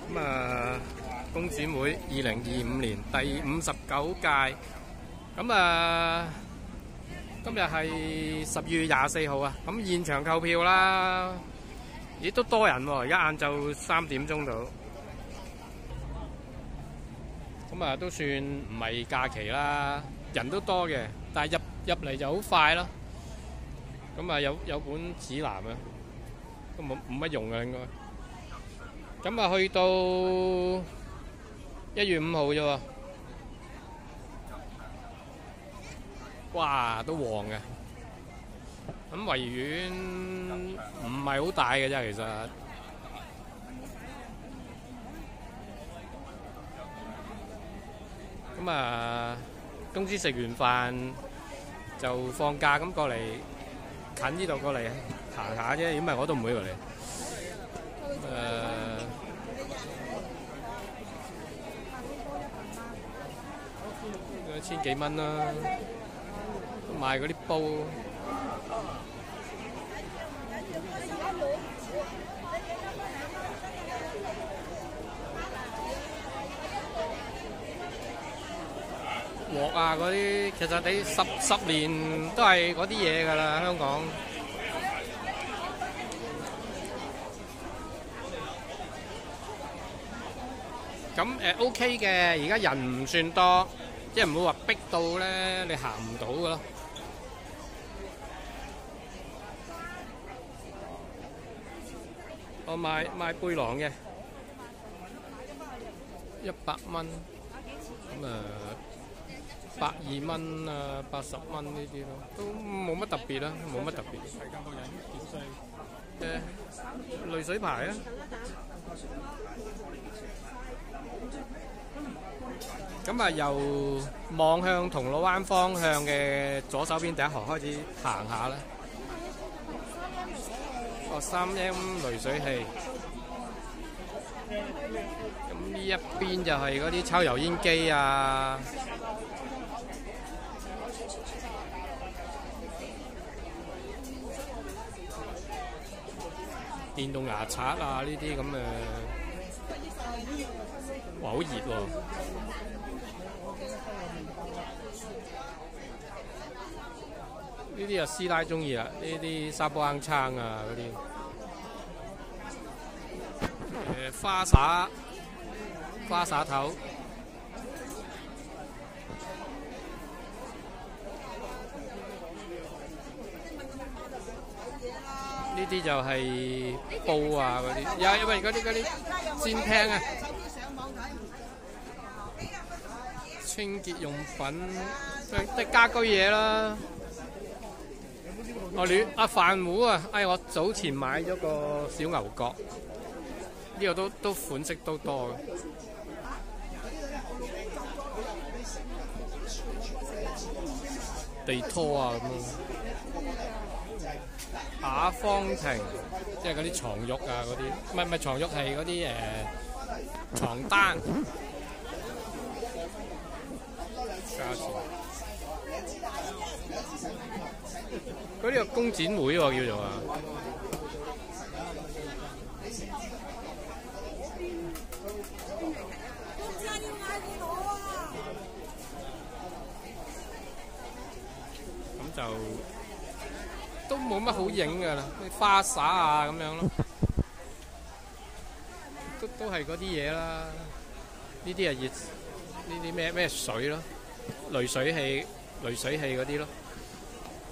咁啊，工展會2025年第59屆，咁啊，今日係12月24號啊，咁現場購票啦，亦都多人喎，而家晏晝3點鐘度，咁啊都算唔係假期啦，人都多嘅，但係入嚟就好快咯，咁啊有本指南啊，都冇乜用嘅應該。咁啊，去到1月5號啫喎，哇，都旺嘅。咁維園唔係好大嘅啫，其實。咁啊，公司食完飯就放假咁過嚟近呢度過嚟行下啫，如果唔係我都唔會過嚟。千幾蚊啦，賣嗰啲煲，鑊啊嗰啲，其實你十年都係嗰啲嘢㗎啦，香港。咁OK 嘅，而家人唔算多。即係唔會話逼到咧，你行唔到㗎咯。我賣背囊嘅100蚊，咁120蚊啊，80蚊呢啲咯，都冇乜特別啦，冇乜特別。濾水牌啊！咁啊，由望向銅鑼灣方向嘅左手邊第一行開始行下啦。3M 濾水器。咁呢一邊就係嗰啲抽油煙機啊。電動牙刷啊，呢啲咁嘅，哇，好熱喎！呢啲啊師奶中意啦，呢啲沙煲罌罉啊嗰啲，花灑頭，呢啲就係煲啊嗰啲，因為嗰啲煎廳啊，清潔用品，即係家居嘢啦。飯壺啊！我早前買咗個小牛角，呢個都款式都多嘅。地拖啊咁樣，雅芳庭，即係嗰啲床褥啊嗰啲，唔係床褥係嗰啲床單，價錢。嗰啲個工展會喎叫做啊，咁就都冇乜好影㗎啦，啲花灑啊咁樣咯，都係嗰啲嘢啦。呢啲係熱，呢啲咩水咯，濾水器嗰啲咯。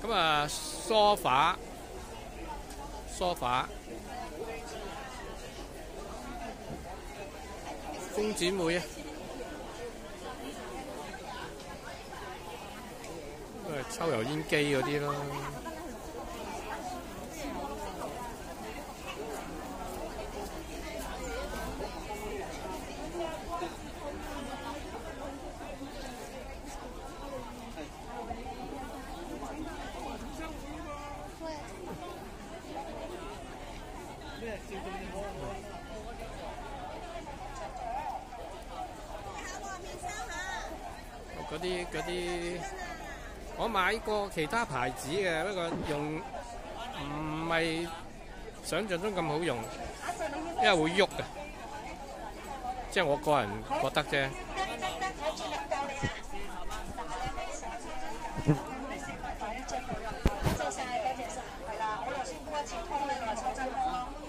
咁啊，梳化，工展會啊，都係抽油煙機嗰啲咯。嗰啲，我買過其他牌子嘅，不過用唔係想像中咁好用，因為會喐嘅。即係我個人覺得啫。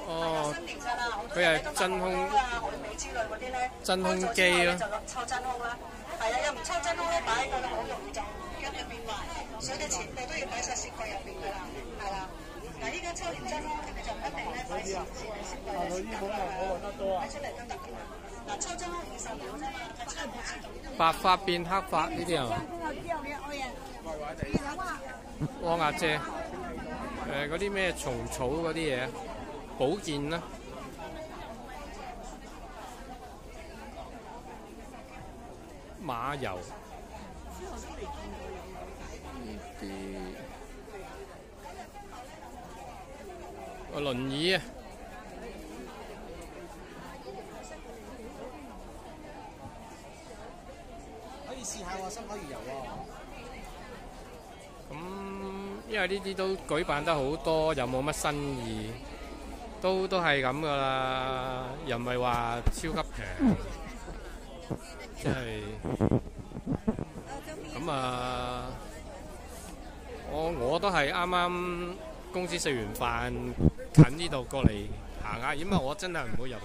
哦，佢係真空真空機咯。抽真空啦，係啊，又唔抽真空咧，擺喺度好容易就一入面壞，所以你全部都要擺晒雪櫃入邊㗎啦，係啦。嗱，依家抽完真空，你就唔一定咧擺雪櫃嘅雪櫃嘅雪櫃啦，擺出嚟都得㗎。嗱，抽真空20秒啫嘛，係抽唔切。白髮變黑髮呢啲啊？汪阿姐，嗰啲咩蟲草嗰啲嘢，保健啦。馬油呢啲，個輪椅啊，可以試下喎，深海魚油喎。咁因為呢啲都舉辦得好多，又冇乜新意，都係咁噶啦，又唔係話超級平。即係咁啊！我都係啱啱公司食完飯近呢度過嚟行下，因為我真係唔會入嚟。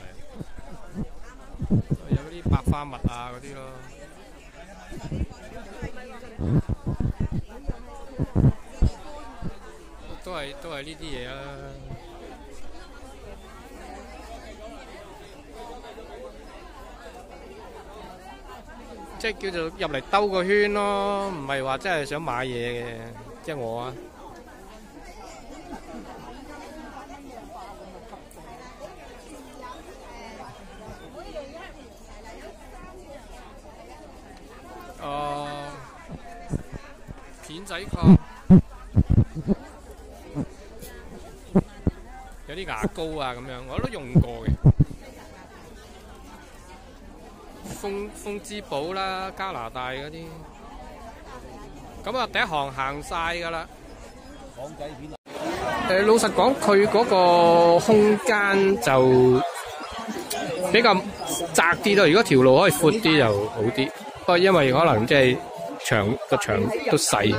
有嗰啲百花蜜啊嗰啲咯。都係呢啲嘢啦。即係叫做入嚟兜個圈咯，唔係話真係想買嘢嘅，即係我啊。片仔殼，有啲牙膏啊咁樣，我都用過嘅。風之寶啦，加拿大嗰啲，咁啊第一行行晒㗎啦。老實講，佢嗰個空間就比較窄啲咯。如果條路可以闊啲就好啲，不過因為可能即係個場都細。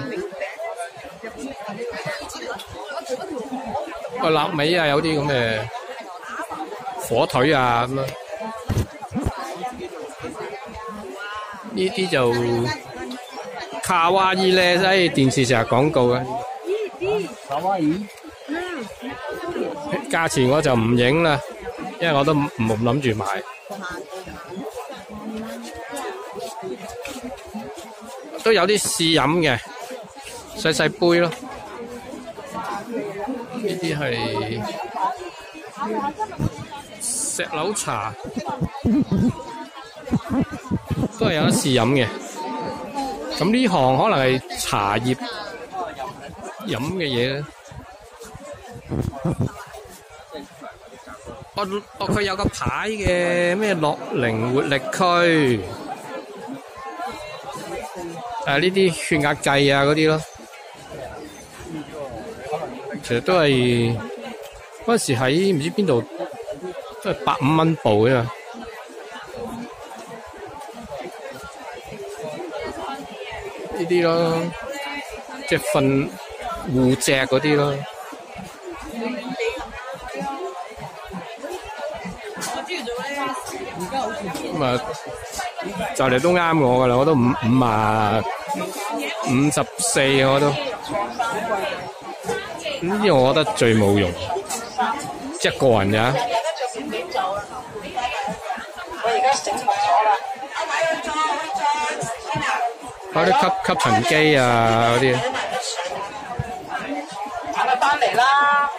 個臘味啊，有啲咁嘅火腿啊咁咯。呢啲就卡哇伊咧，喺電視成日廣告嘅。卡哇伊，價錢我就唔影啦，因為我都唔諗住買。都有啲試飲嘅，細細杯咯。呢啲係石榴茶。都係有得試飲嘅，咁呢行可能係茶葉飲嘅嘢咧。佢有個牌嘅咩樂齡活力區，呢啲血壓計啊嗰啲咯。其實都係嗰陣時喺唔知邊度，都係100-5蚊部嘅嘛。呢啲咯，即係瞓護脊嗰啲咯。咁啊，就嚟都啱我噶啦，我都54我都。呢啲我覺得最冇用，即係個人咋。嗰啲吸塵機啊嗰啲，翻嚟啦！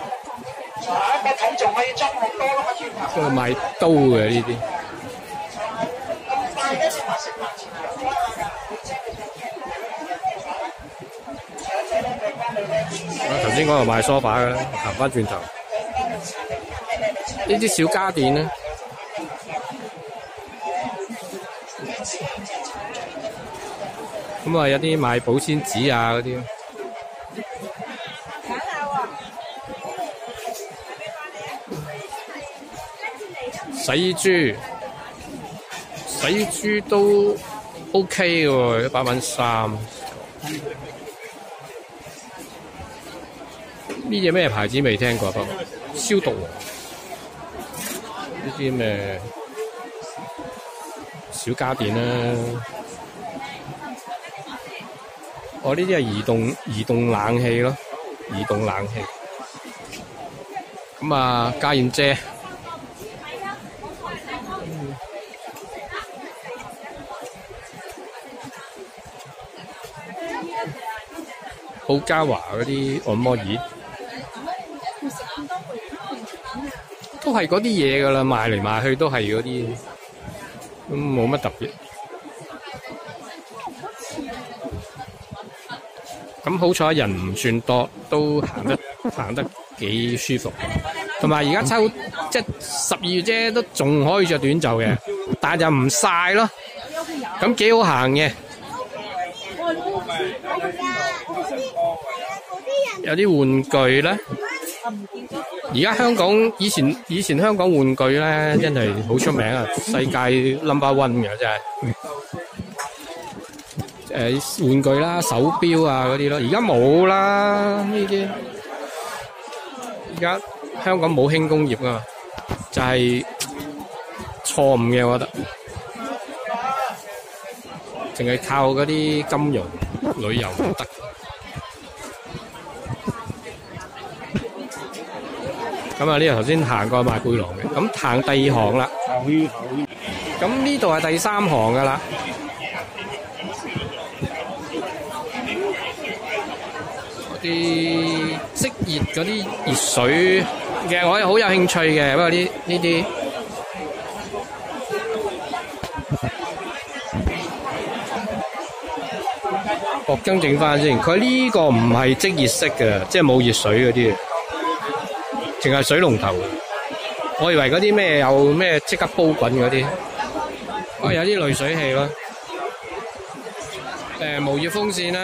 一個體重可以裝好多咯，個轉頭。都係賣刀嘅呢啲。頭先嗰度賣梳化嘅啦，行翻轉頭。呢啲小家電咧。咁啊，有啲賣保鮮紙啊嗰啲。洗衣珠，洗豬都 OK 嘅喎，100蚊3。呢隻咩牌子未聽過，不過消毒王呢啲咩小家電啦。我呢啲係移動冷氣咯，移動冷氣。咁啊，家燕姐。寶嘉華嗰啲按摩椅都係嗰啲嘢噶啦，賣嚟賣去都係嗰啲，咁冇乜特別。咁好彩人唔算多，都行得幾舒服。同埋而家即係12月啫，都仲可以着短袖嘅，但係就唔曬咯，咁幾好行嘅。有啲玩具咧，而家香港以前香港玩具咧真係好出名啊，世界 No.1 嘅真係。玩具啦、手錶啊嗰啲咯，而家冇啦呢啲。而家香港冇輕工業噶嘛，就係錯誤嘅，我覺得。淨係靠嗰啲金融、旅遊唔得。咁啊，呢度頭先行過賣背囊嘅，咁行第2行啦。咁呢度係第3行噶啦。嗰啲即熱嗰啲熱水嘅，我係好有興趣嘅。不過呢啲我更正翻先，佢呢個唔係即熱式嘅，即係冇熱水嗰啲，淨係水龍頭。我以為嗰啲咩有咩即刻煲滾嗰啲，有啲濾水器咯，無熱風扇啦。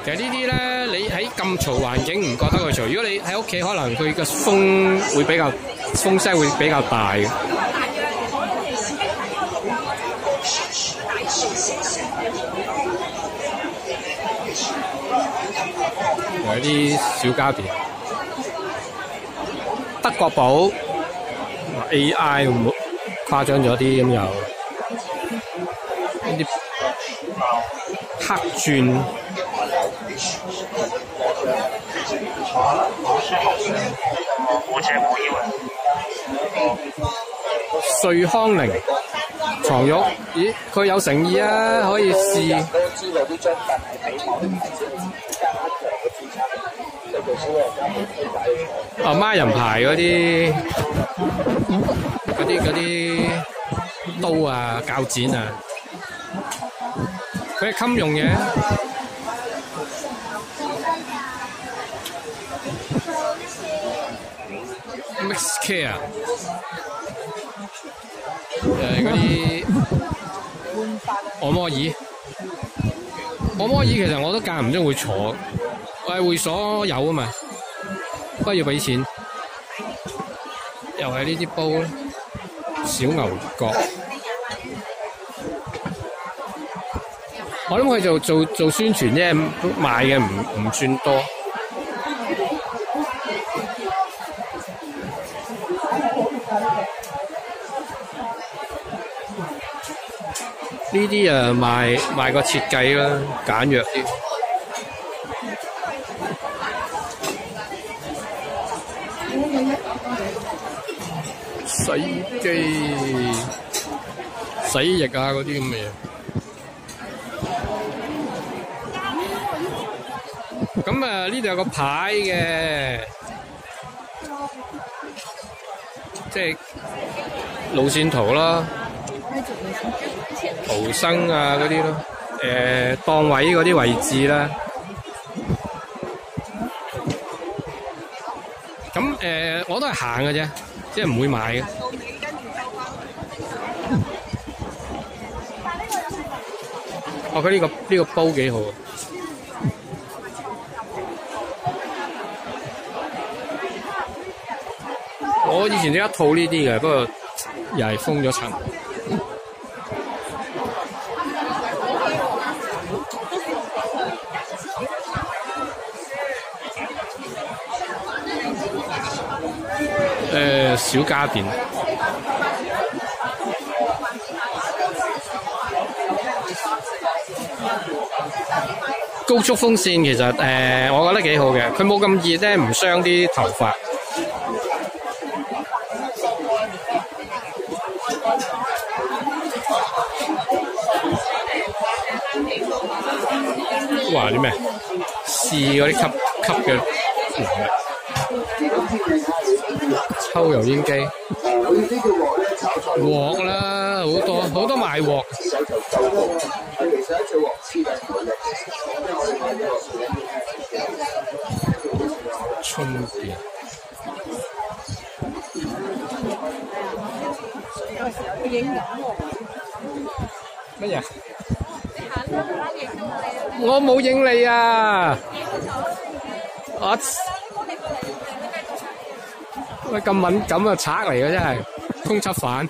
其實呢啲咧，你喺咁嘈環境唔覺得佢嘈，如果你喺屋企，可能佢嘅風聲會比較大嘅。有啲小家電，德國寶 AI 誇張咗啲咁，有呢啲黑鑽。瑞康寧床褥，咦？佢有誠意啊，可以試。孖人牌嗰啲刀啊、鉸剪啊，佢係襟用嘅。Mixcare 嗰啲按摩椅，其實我都間唔中會坐，我係會所有啊嘛，不過要俾錢。又係呢啲煲，小牛角。我諗佢做宣傳啫，賣嘅唔算多。呢啲啊賣個設計啦，簡約啲。洗衣機、洗衣液啊嗰啲咁嘅嘢。咁啊呢度有個牌嘅，即係路線圖啦。逃生啊嗰啲咯，檔位嗰啲位置啦。咁我都係行嘅啫，即係唔會買嘅。佢呢個煲幾好。我以前都一套呢啲嘅，不過又係封咗塵。小家電。高速風扇其實我覺得幾好嘅，佢冇咁熱咧，唔傷啲頭髮。哇！啲咩？試嗰啲吸嘅抽油煙機，鑊啦，好多賣鑊。充電乜嘢？我冇影你啊！喂，咁敏感啊，賊嚟嘅真係，通緝犯。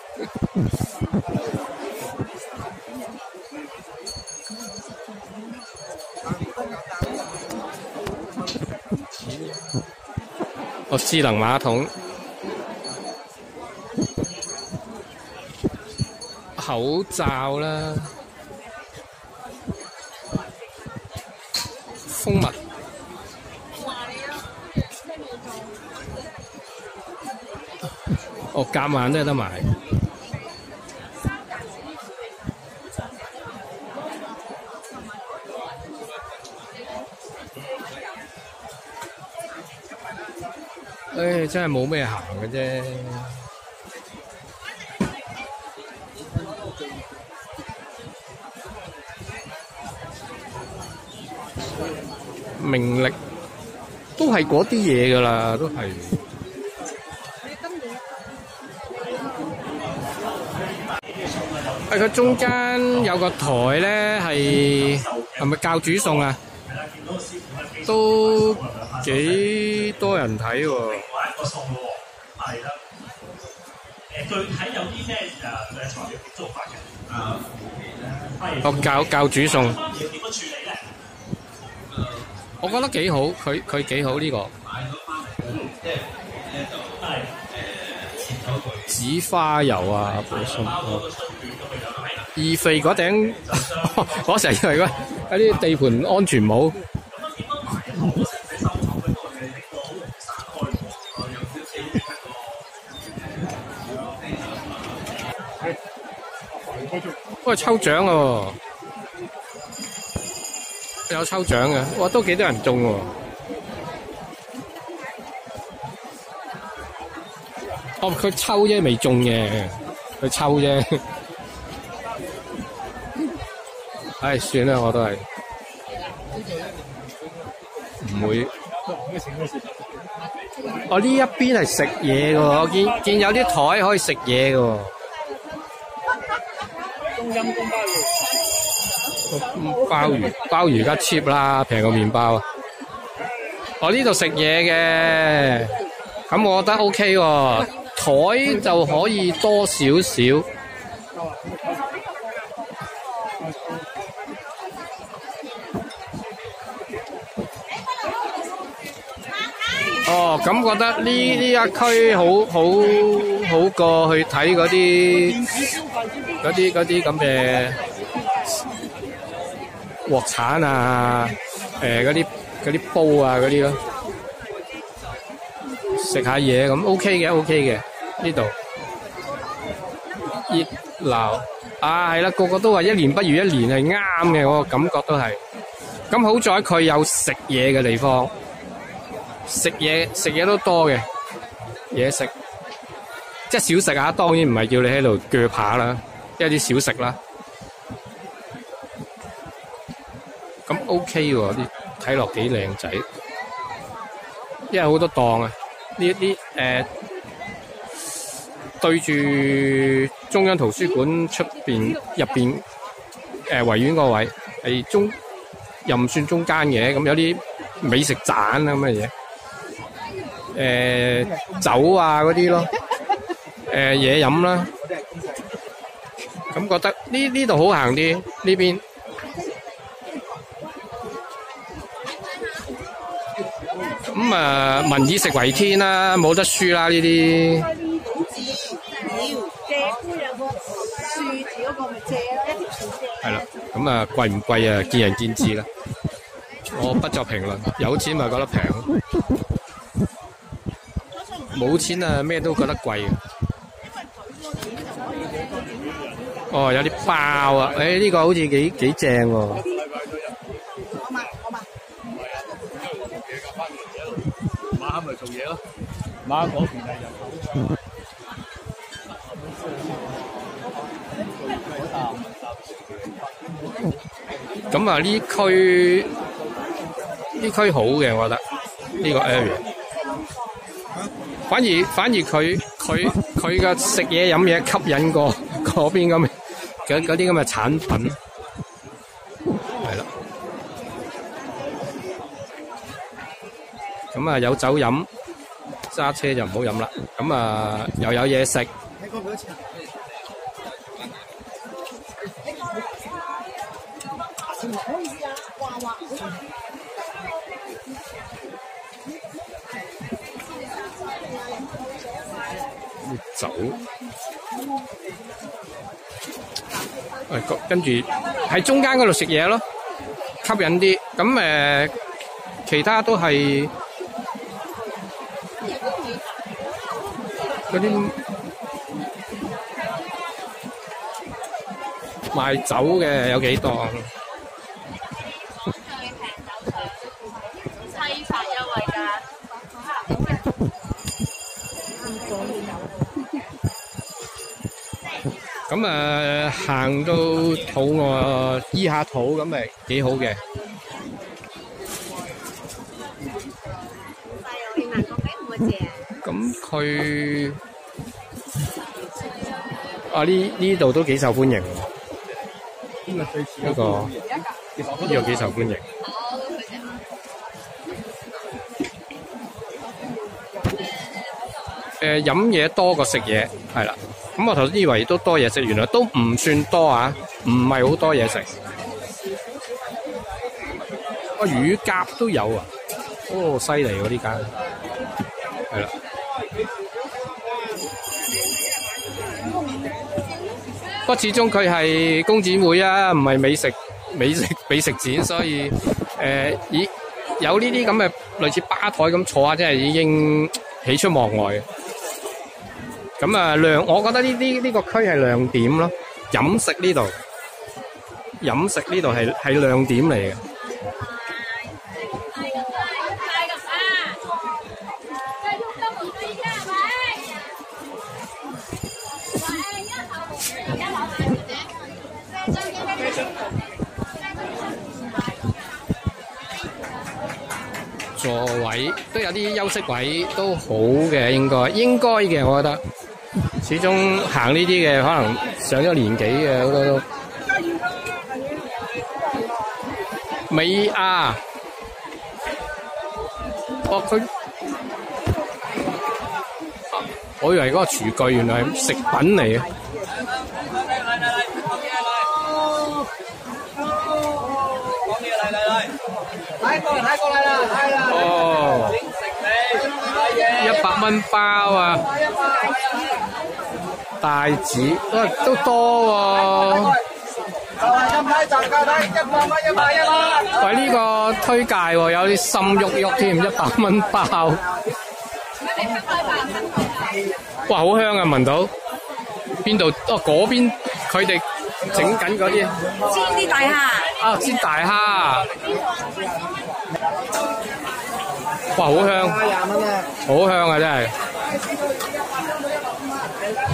智能馬桶、口罩啦、蜂蜜。夾萬都有得買。真係冇咩行嘅啫。明力都係嗰啲嘢㗎啦，都係。佢中間有個台咧，係咪教煮餸啊？都幾多人睇喎。具體有啲咩材料做法嘅？教煮餸。點樣處理咧？我覺得幾好，佢幾好呢個。紫花油啊，補充。二肥嗰頂，我成日以為嗰啲地盤安全帽。喂，抽獎喎！有抽獎嘅，哇，都幾多人中喎！佢抽啫，未中嘅，佢抽啫。唉，算啦，我都係唔會。呢一邊係食嘢嘅喎，我見有啲台可以食嘢嘅喎。鮑魚而家 cheap 啦，平過麵包。我呢度食嘢嘅，咁我覺得 OK 喎，台就可以多少少。咁覺得呢一區好過去睇嗰啲咁嘅鑊鏟啊，嗰啲煲啊嗰啲咯，食下嘢咁 OK 嘅呢度熱鬧啊，係啦，個個都話一年不如一年係啱嘅，我感覺都係。咁好在佢有食嘢嘅地方。食嘢都多嘅嘢食，即係小食啊！當然唔係叫你喺度鋸扒啦，一啲小食啦。咁 OK 喎，啲睇落幾靚仔，因為好多檔啊！呢啲對住中央圖書館出邊入邊維園個位係又唔算中間嘅，咁有啲美食棧啊咁嘅嘢。酒啊嗰啲咯，嘢飲啦，咁覺得呢度好行啲，呢邊咁啊，民以食為天啦，冇得輸啦呢啲。係啦，咁啊貴唔貴啊？見仁見智啦。我不作評論，有錢咪覺得平，冇錢啊咩都覺得貴。哦，有啲包啊！誒呢個好似幾正喎。馬咪做嘢咯，馬嗰邊係人口。咁啊呢區好嘅，我覺得呢個 area。反而佢嘅食嘢飲嘢吸引過嗰邊嗰啲咁嘅產品，係啦。咁啊有酒飲，揸車就唔好飲啦。咁啊又有嘢食。酒，跟住喺中間嗰度食嘢咯，吸引啲。咁其他都係嗰啲賣酒嘅有幾檔。批發優惠㗎。咁行到肚餓醫下肚咁咪幾好嘅。咁佢呢度都幾受歡迎。呢個幾受歡迎。飲嘢多過食嘢，係啦。咁我頭先以為都多嘢食，原來都唔算多啊，唔係好多嘢食。乳鴿都有啊，哦，犀利喎呢間，係啦。不過始終佢係工展會啊，唔係美食展，所以有呢啲咁嘅類似吧台咁坐下，真係已經喜出望外。咁我覺得呢個區係亮點咯，飲食呢度係亮點嚟嘅。座位都有啲休息位，都好嘅，應該嘅，我覺得。始終行呢啲嘅，可能上咗年紀嘅好多都。美亞，我以為嗰個廚具原來係食品嚟嘅。哦，100蚊包啊！帶子都多喎。喂，呢個推介喎，有啲心喐喐添，100蚊包。哇，好香啊！聞到邊度？嗰邊佢哋整緊嗰啲煎啲大蝦。啊，煎大蝦。哇，好香！好香啊，真係。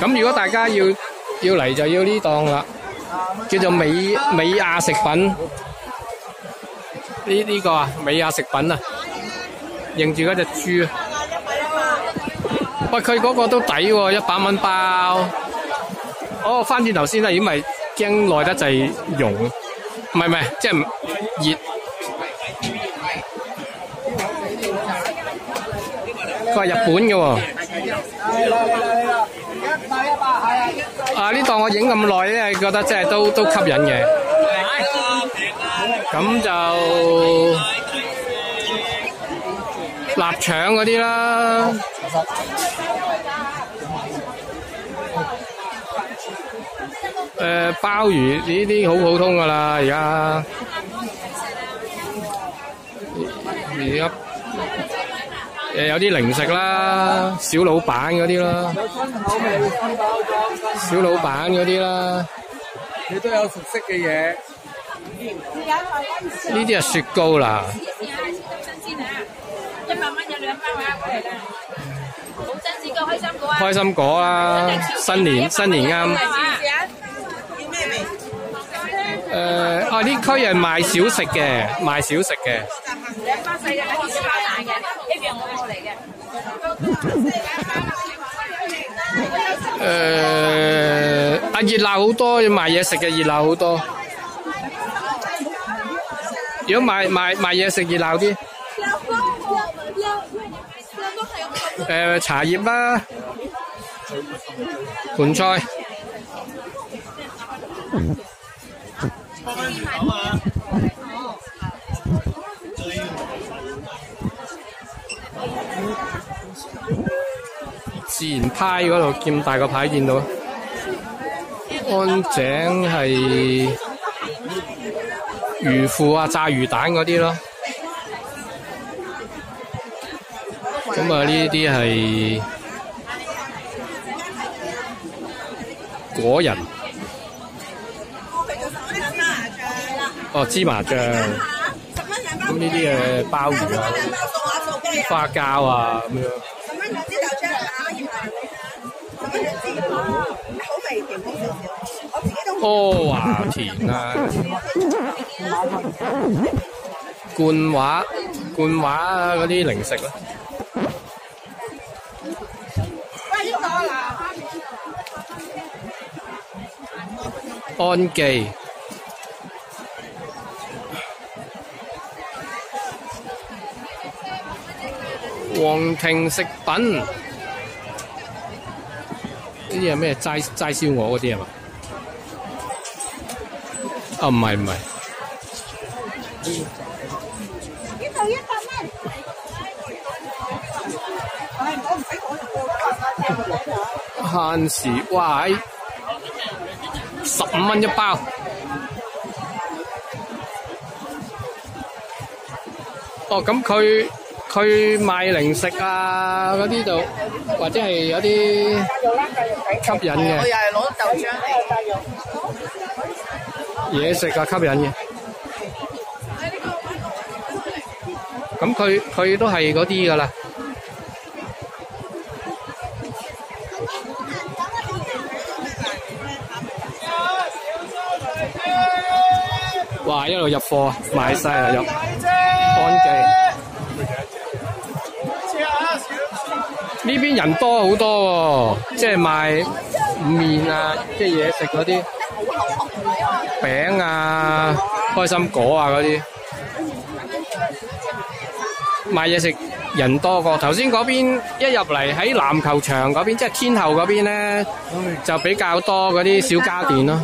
咁如果大家要嚟就要呢檔啦，叫做美亞食品。呢個啊，美亞食品啊，認住嗰隻豬。喂，佢嗰個都抵喎，100蚊包。哦，翻轉頭先啦，因為驚耐得滯溶，唔係，即係熱。佢係日本嘅喎。呢檔我影咁耐咧，覺得真係都吸引嘅。咁就臘腸嗰啲啦。鮑魚呢啲好普通噶啦，而家有啲零食啦，小老闆嗰啲啦，小老闆嗰啲啦，你都有熟悉嘅嘢。呢啲係雪糕啦。100蚊有2包啊，過嚟啦！好新鮮嘅開心果啊！開心果啦，新年啱。呢區係賣小食嘅。2包細嘅，喺呢包大嘅，呢邊我嚟嘅。熱鬧好多，要賣嘢食嘅熱鬧好多。如果賣嘢食熱鬧啲。茶葉啦，盤菜。自然派嗰度咁大個牌見到，安井係魚腐啊、炸魚蛋嗰啲咯。咁啊，呢啲係果仁，芝麻醬。咁呢啲鮑魚啊、花膠啊咁樣。華田啊，冠華嗰啲零食咯。安記、皇庭食品，呢啲係咩？齋燒鵝嗰啲係嘛？唔係。呢度100蚊。限時，哇！15蚊一包。咁佢賣零食啊嗰啲度，或者係有啲吸引嘅。我又係攞豆漿嚟。嘢食啊，吸引嘅。咁佢都係嗰啲噶啦。哇！一路入貨，賣晒啦，入安記。呢邊人多好多喎，即係賣麵啊，即係嘢食嗰啲餅啊、開心果啊嗰啲，賣嘢食人多過。頭先嗰邊一入嚟喺籃球場嗰邊，即係天后嗰邊咧，就比較多嗰啲小家電咯。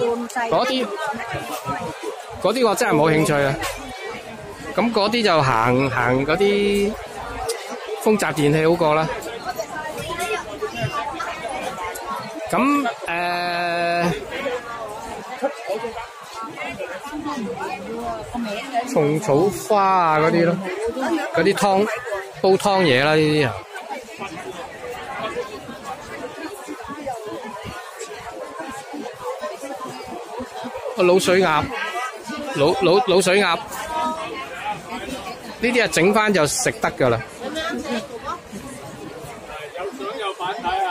嗰啲我真係冇興趣啊。咁嗰啲就行嗰啲豐澤電器好過啦。咁蟲草花啊嗰啲咯，嗰啲湯煲湯嘢啦呢啲啊。滷水鴨，滷水鴨，呢啲啊整翻就食得噶啦。有相有版睇下。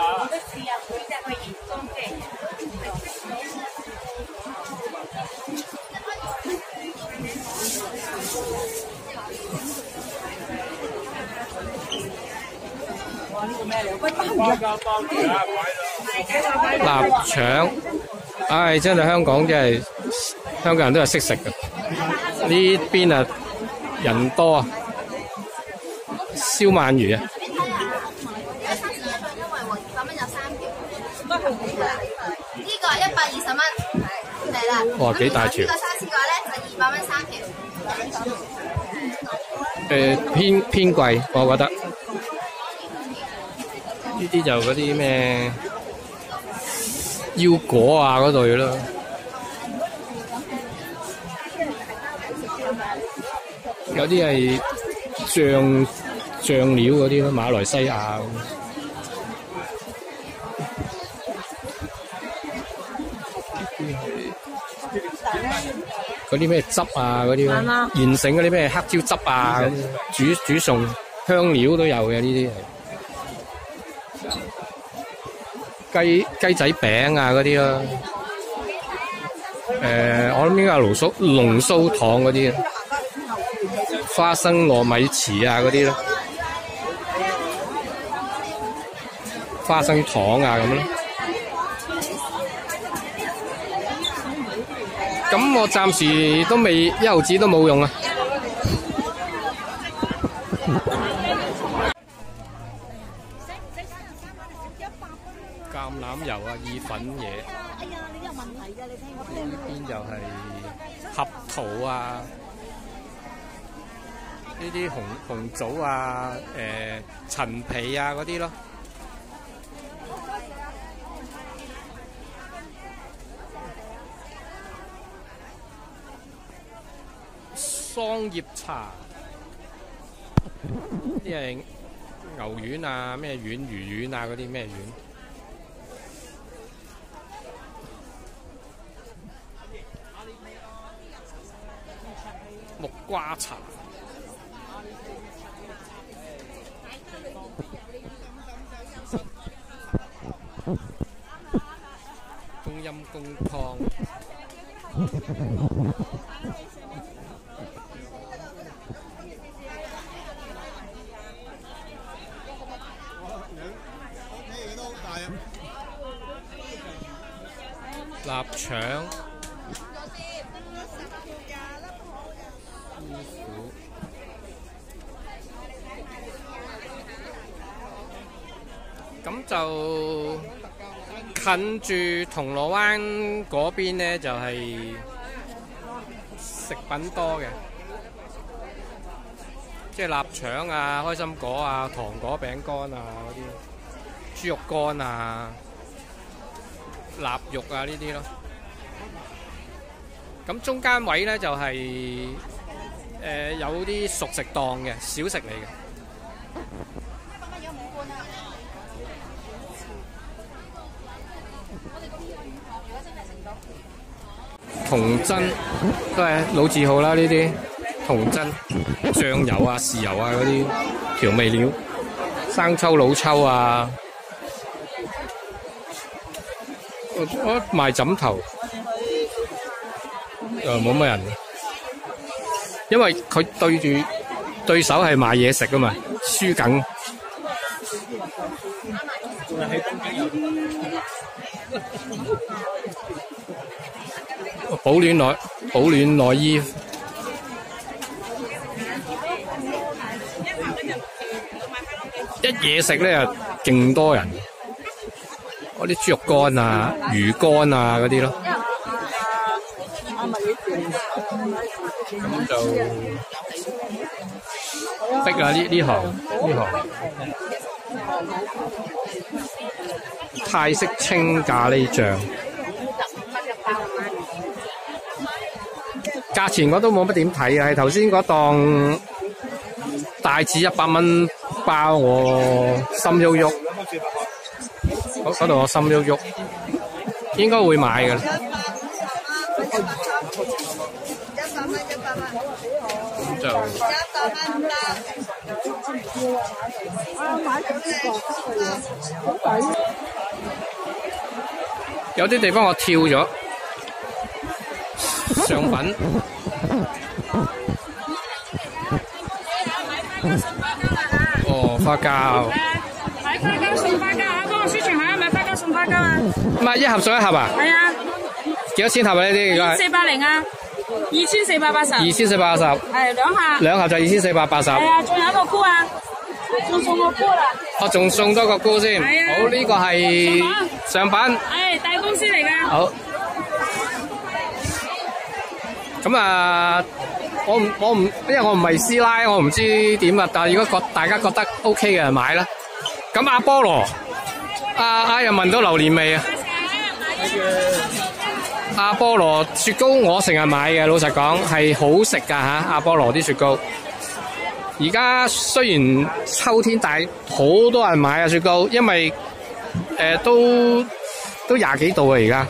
臘腸，真係香港香港人都係識食嘅。呢邊啊人多啊，燒鰻魚啊。呢個120蚊，嚟啦。哇，幾大條！呢個沙士嘅話咧就200蚊3條。偏貴，我覺得。呢啲就嗰啲咩腰果啊嗰類咯。有啲係醬料嗰啲咯，馬來西亞嗰啲咩汁啊嗰啲咯，現成嗰啲咩黑椒汁啊，煮餸香料都有嘅呢啲係雞仔餅啊嗰啲咯，我諗應該係龍鬚糖嗰啲。花生糯米糍啊嗰啲咯，花生糖啊咁咯。咁我暫時都未一毫子都冇用啊。橄欖油啊，意粉嘢。哎呀，你有問題㗎，你聽我聽。呢邊就係合桃啊。呢啲紅棗啊、陳皮啊嗰啲咯，桑葉茶，啲係牛丸啊、咩丸、魚丸啊嗰啲咩丸，木瓜茶。冬陰功湯，臘腸，咁就近住銅鑼灣嗰邊呢，就係食品多嘅，即係臘腸啊、開心果啊、糖果餅乾啊嗰啲，豬肉乾啊、臘肉啊呢啲咯。咁中間位呢，就係有啲熟食檔嘅，小食嚟嘅。童真都係老字號啦，呢啲童真醬油啊、豉油啊嗰啲調味料，生抽、老抽啊，我賣枕頭，冇乜人，因為佢對手係賣嘢食噶嘛，輸緊。保暖內衣，一嘢食咧又勁多人，嗰啲豬肉乾啊、魚乾啊嗰啲咯，咁就逼啊呢行泰式清咖喱醬。價錢我都冇乜點睇啊，係頭先嗰檔大致100蚊包，我心喐喐，嗰度我心喐喐，應該會買㗎啦。咁就有啲地方我跳咗。上品，哦，花膠，買花膠送花膠啊！嗰個宣傳係買花膠送花膠啊！唔係一盒送一盒啊？係啊。幾多錢盒啊？呢啲？480啊，2480。2480。係兩盒。兩盒就2480。係啊，仲有一個菇啊，仲送個菇啦。哦，仲送多個菇先。係啊。好，呢個係上品。係大公司嚟㗎。好。咁啊，我唔，因為我唔係師奶，我唔知點啊。但係如果大家覺得 OK 嘅，買啦。咁阿波羅又聞到榴蓮味啊！阿波羅雪糕我成日買嘅，老實講係好食㗎嚇。阿波羅啲雪糕，而家雖然秋天，但係好多人買啊雪糕，因為都20幾度啊而家。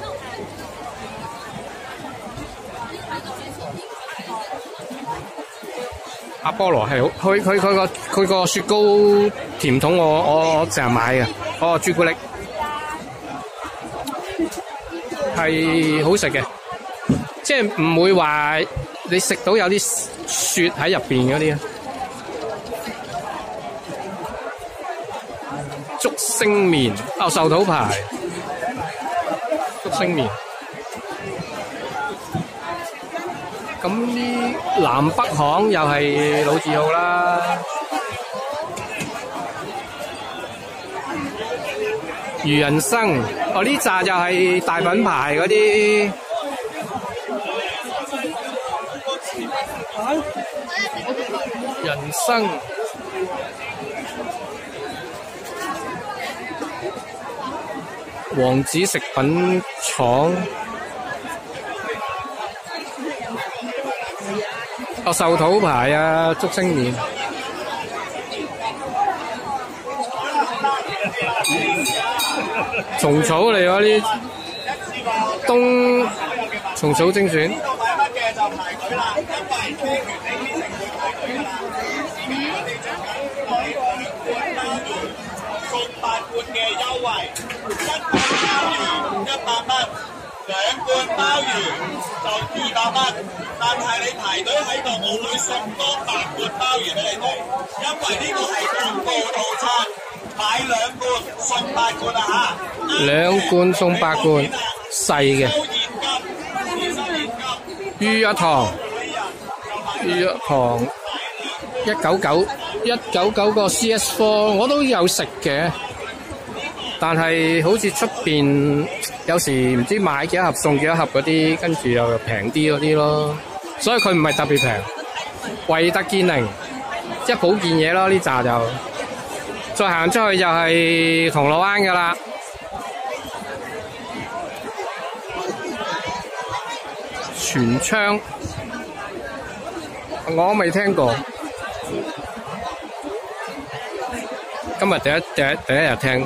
阿波羅係好，佢個雪糕甜筒我成日買嘅，嗰個朱古力係好食嘅，即係唔會話你食到有啲雪喺入邊嗰啲啊。竹升麵，壽桃牌，竹升麵。咁啲南北行又係老字號啦，魚人生，呢扎又係大品牌嗰啲，人生，王子食品廠。壽桃牌啊，竹升麵，蟲草嚟嗰啲冬蟲草精選。2罐鮑魚就200蚊，但係你排隊喺度，我會送多8罐鮑魚俾你哋，因為呢個係廣告套餐，買2罐送8罐啊嚇！2罐送8罐，細嘅。預約堂199個 CS4，我都有食嘅。但係好似出邊有時唔知買幾多盒送幾多盒嗰啲，跟住又平啲嗰啲咯，所以佢唔係特別平。惠特健寧即係保健嘢咯，呢扎就再行出去就係銅鑼灣噶啦。全昌我未聽過，今日第一日聽。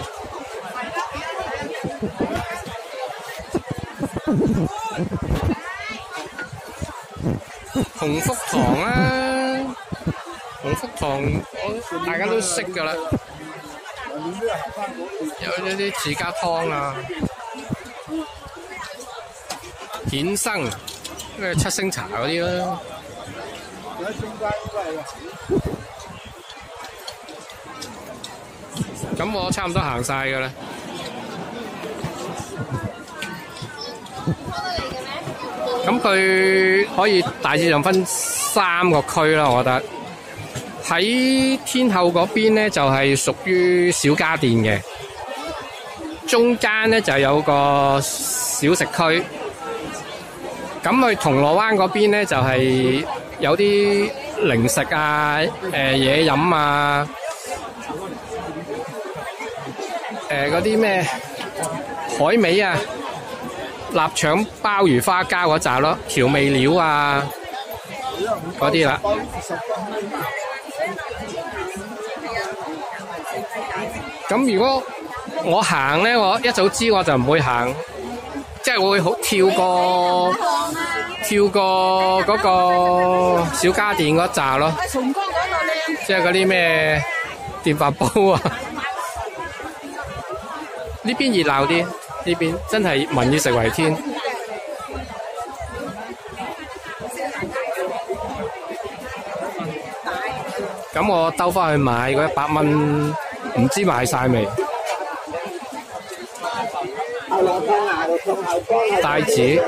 鴻福堂啊，鴻福堂大家都識噶啦，有呢啲自家湯啊，衍生咩七星茶嗰啲啦。咁我差唔多行晒噶啦。咁佢可以大致上分3個區啦，我覺得喺天后嗰邊咧就係屬於小家電嘅，中間咧就有個小食區，咁去銅鑼灣嗰邊咧就係有啲零食啊、嘢飲啊、嗰啲咩海味啊、臘腸、鮑魚花膠嗰扎咯，調味料啊嗰啲啦。咁如果我行咧，我一早知我就唔會行，即係會好跳過嗰個小家電嗰扎咯，即係嗰啲咩電飯煲啊。呢邊熱鬧啲，呢邊真係民以食為天。咁我兜翻去買嗰100蚊，唔知賣晒未？帶子。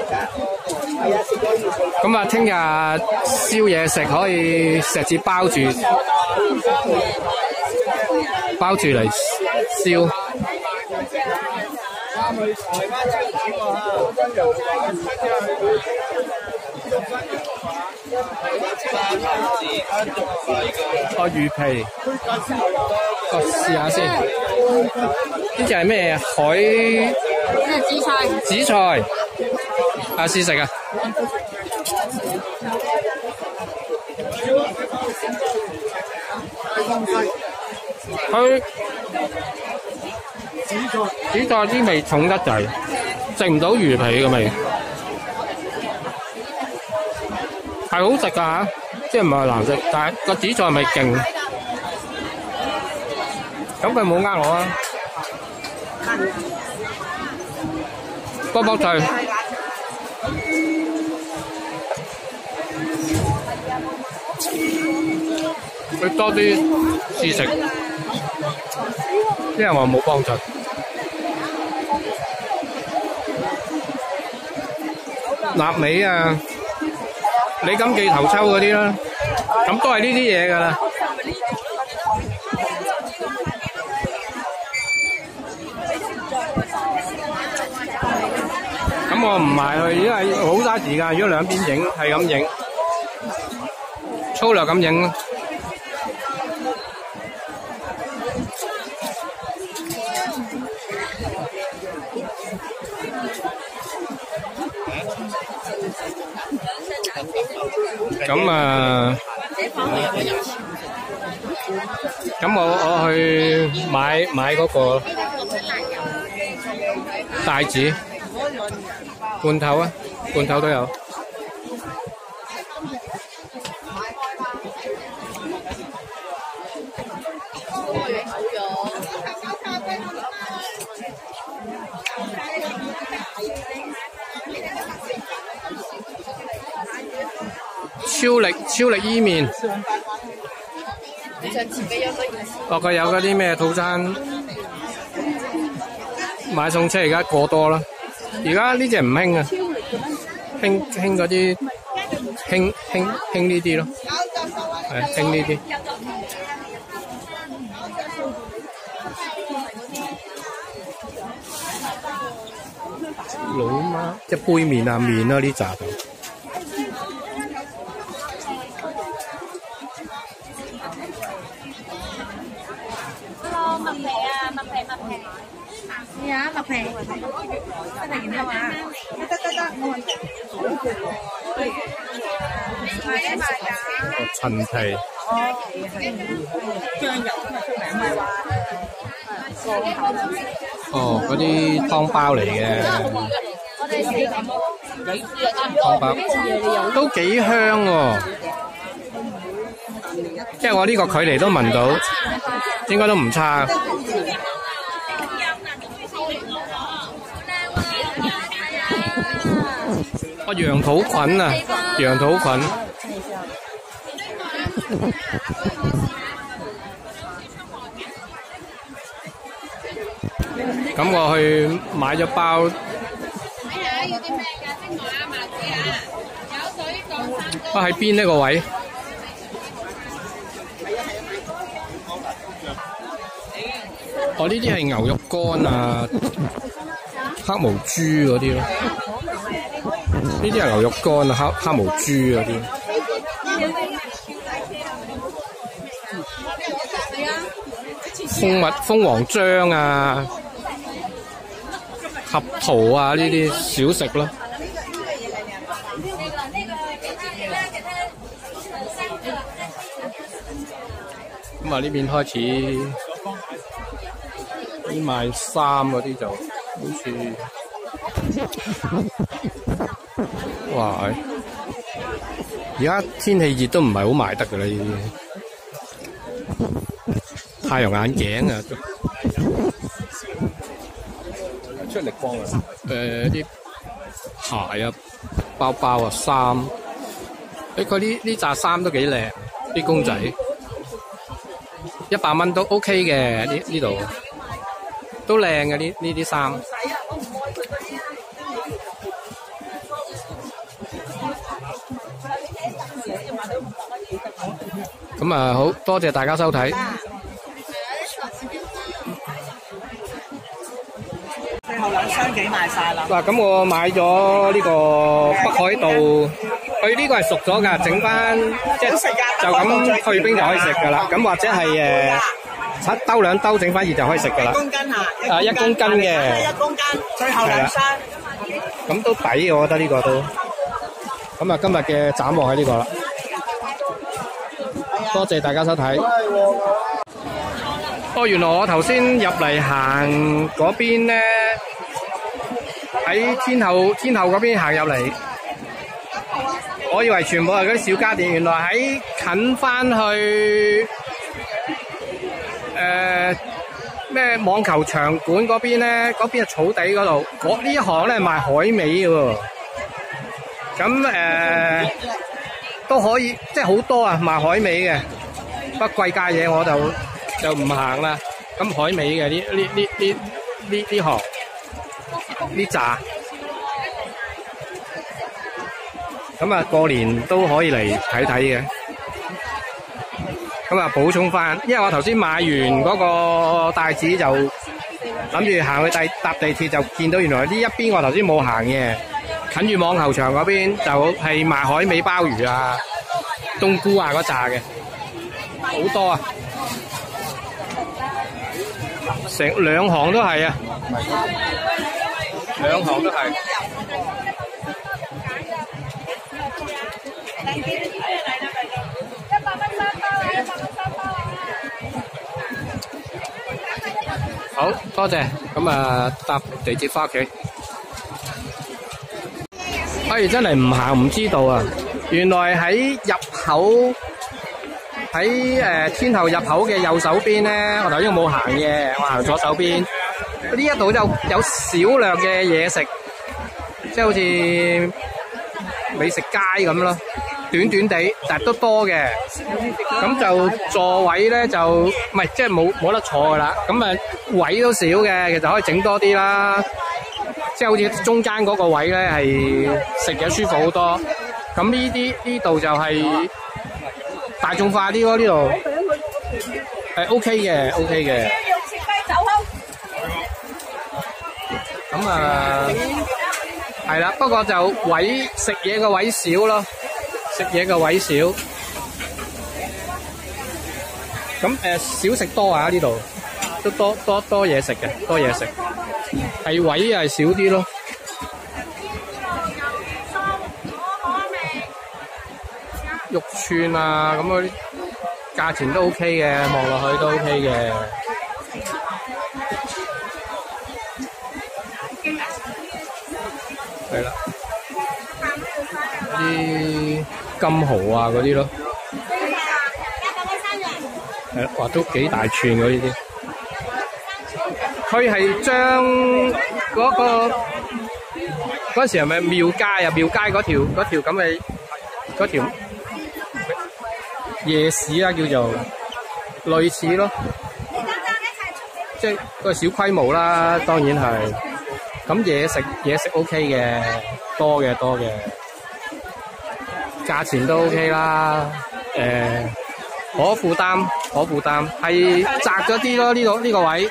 咁啊，聽日燒嘢食可以錫紙包住嚟燒。魚皮。哦，試下先。呢隻係咩海？呢係紫菜。紫菜。啊，試食啊！佢紫菜啲味重得滯，食唔到魚皮嘅味。係好食㗎嚇，即係唔係難食，但係個紫菜味勁。咁佢冇呃我啊！卜卜脆。佢多啲試食，因為我冇幫襯。臘味啊，李錦記頭抽嗰啲啦，咁都係呢啲嘢㗎啦。咁我唔埋去，因為好嘥時間。如果兩邊影，係咁影，粗略咁影。咁啊，咁我去買嗰個帶子，罐頭啊，罐頭都有。超力伊麵，哦，佢有嗰啲咩套餐買餸車，而家過多啦。而家呢隻唔興啊，興嗰啲興呢啲咯，係興呢啲。老媽即係杯麵啊麵啦呢扎就。係啊，麥皮，真係然後啊，得，冇問題。賣㗎。哦，陳皮。醬油今日出名咪話。哦，嗰啲湯包嚟嘅。湯包都幾香喎，即係我呢個距離都聞到，應該都唔差。個羊肚菌啊，羊肚菌。咁我去買咗包。啊，喺邊呢個位？哦，呢啲係牛肉乾啊，黑毛豬嗰啲咯。呢啲係牛肉乾啊，黑毛豬嗰啲。蜂王漿啊，合桃啊，呢啲小食咯。咁啊，呢邊開始啲賣衫嗰啲就好似，哇！而家天氣熱都唔係好賣得㗎啦，呢啲太陽眼鏡啊，出力光啊！啲鞋啊、包包啊、衫，佢呢扎衫都幾靚，啲公仔。100蚊都 OK 嘅，呢度都靚嘅呢啲衫。咁啊，好多謝大家收睇。最後2箱幾賣晒啦。嗱，咁我買咗呢個北海道，佢呢個係熟咗㗎，整翻即係就咁退冰就可以食㗎啦。咁或者係兜兩兜整翻熱就可以食噶啦。1公斤嚇，啊，1公斤嘅1公斤，最後2箱。咁都抵，我覺得呢個都。咁啊，今日嘅斬獲喺呢個啦。多謝大家收睇。哦，原來我頭先入嚟行嗰邊咧，喺天后嗰邊行入嚟，我以為全部係嗰啲小家電，原來喺近翻去咩網球場館嗰邊咧，嗰邊係草地嗰度，呢一行咧賣海味嘅喎。咁都可以，即係好多啊賣海味嘅，不過貴價嘢我就唔行啦。咁海味嘅呢行呢扎，咁啊過年都可以嚟睇睇嘅。咁啊補充翻，因為我頭先買完嗰個帶子就諗住行去搭地鐵，就見到原來呢一邊我頭先冇行嘅，近住網球場嗰邊就係賣海味鮑魚啊、冬菇啊嗰扎嘅，好多啊！成兩行都係啊，兩行都係。好多謝，咁啊搭地鐵返屋企。真係唔行唔知道啊！原來喺入口喺天后入口嘅右手邊咧，我頭先冇行嘅，我行左手邊。呢一度就有少量嘅嘢食，即係好似美食街咁咯，短短地，但係都多嘅。咁就座位咧就唔係即係冇得坐噶啦。咁啊位都少嘅，其實可以整多啲啦。即係好似中間嗰個位咧係食嘢舒服好多。咁呢度就係大眾化啲咯，呢度係 OK 嘅，OK 嘅。咁啊係啦，不過就食嘢嘅位少咯，食嘢嘅位少。咁少食多啊，呢度都多嘢食嘅，多嘢食。係位係少啲咯。肉串啊，咁嗰啲價錢都 OK 嘅，望落去都 OK 嘅。係啦，啲金蠔啊嗰啲咯。係啦，哇，都幾大串嗰呢啲。佢係將嗰陣時係咪廟街啊？廟街嗰條咁嘅嗰條夜市啊，叫做類似咯，即係個小規模啦，當然係。咁嘢食 OK 嘅，多嘅，價錢都 OK 啦，可負擔，係窄咗啲咯，呢個位。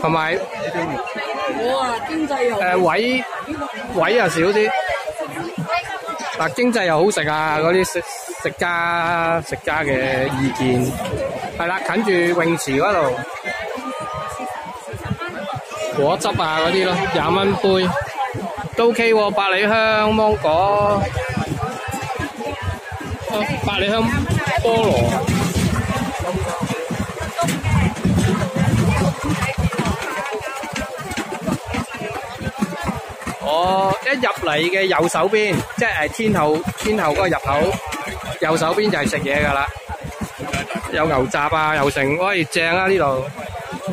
同埋，經濟又位又少啲，但經濟又好食啊！嗰啲食家嘅意見係啦，近住泳池嗰度，果汁啊嗰啲咯，20蚊杯都 OK 喎，百里香芒果，百里香菠蘿。一入嚟嘅右手邊，即係天后嗰個入口，右手邊就係食嘢噶啦，有牛雜啊，又成，喂正啊呢度，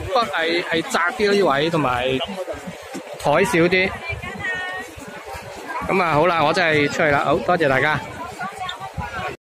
不過係窄啲咯啲位，同埋台少啲。咁啊好啦，我真係出去啦，好多謝大家。